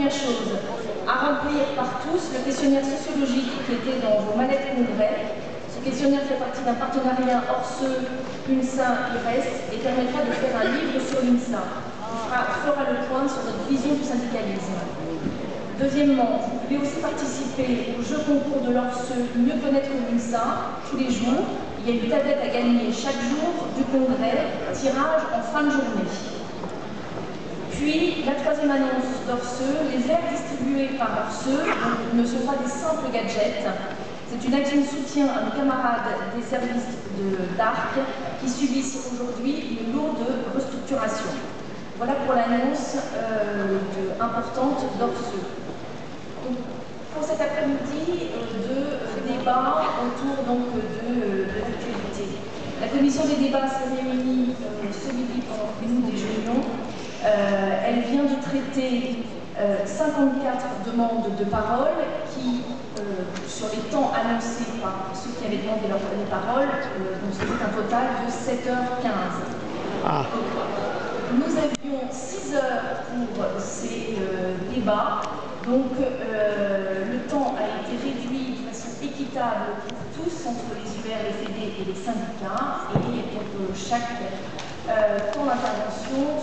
Première chose, à remplir par tous le questionnaire sociologique qui était dans vos mallettes congrès. Ce questionnaire fait partie d'un partenariat Orseux, UNSA, IRES et permettra de faire un livre sur l'UNSA. On fera le point sur notre vision du syndicalisme. Deuxièmement, vous pouvez aussi participer au jeu concours de l'Orseux Mieux connaître l'UNSA tous les jours. Il y a une tablette à gagner chaque jour du congrès, tirage en fin de journée. Puis, la troisième annonce d'Orseux, les verres distribués par Orseux ne sont pas des simples gadgets. C'est une action de soutien à nos camarades des services d'ARC qui subissent aujourd'hui une lourde restructuration. Voilà pour l'annonce importante d'Orseux. Pour cet après-midi, de débats autour de l'actualité. La commission des débats s'est réunie ce midi pendant que nous déjeunions. Elle vient de traiter 54 demandes de parole qui, sur les temps annoncés par ceux qui avaient demandé les paroles, donc c'était un total de 7h15. Nous avions 6 heures pour ces débats, donc le temps a été réduit de façon équitable pour tous, entre les UR, les FED et les syndicats, et donc chaque temps d'intervention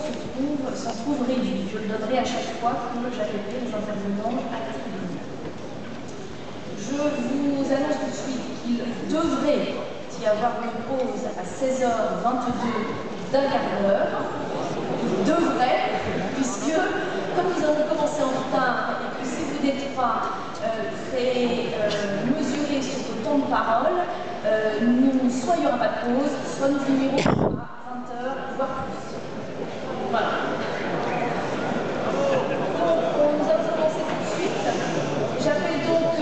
s'en trouve réduit. Je le donnerai à chaque fois que j'appellerai les intervenants à la tribune. Je vous annonce tout de suite qu'il devrait y avoir une pause à 16h22 d'un quart d'heure. Il devrait, puisque comme nous avons commencé en retard et que si vous n'êtes pas très mesuré sur vos temps de parole, soit il n'y aura pas de pause, soit nous finirons à 20h, voire plus. Voilà. Nous allons commencer tout de suite. J'appelle donc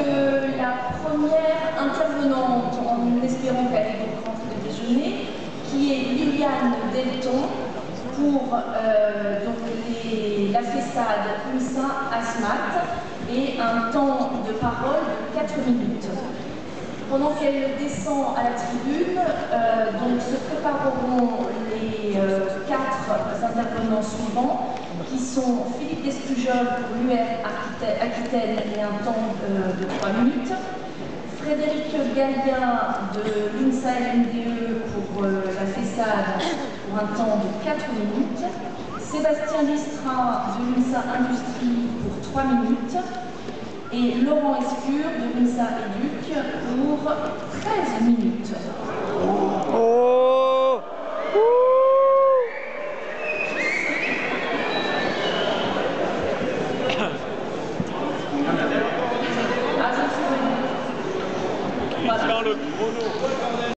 la première intervenante, en espérant qu'elle ait donc rentré de déjeuner, qui est Liliane Delton, pour la façade UNSA ASMAT et un temps de parole de 4 minutes. Pendant qu'elle descend à la tribune, donc se prépareront les 4 intervenants suivants, qui sont Philippe Despujol pour l'UR Aquitaine et un temps de 3 minutes, Frédéric Gallien de l'UNSA LMDE pour la façade pour un temps de 4 minutes, Sébastien Listra de l'UNSA Industrie pour 3 minutes et Laurent Escure de l'UNSA Éduc pour 13 minutes. Voilà.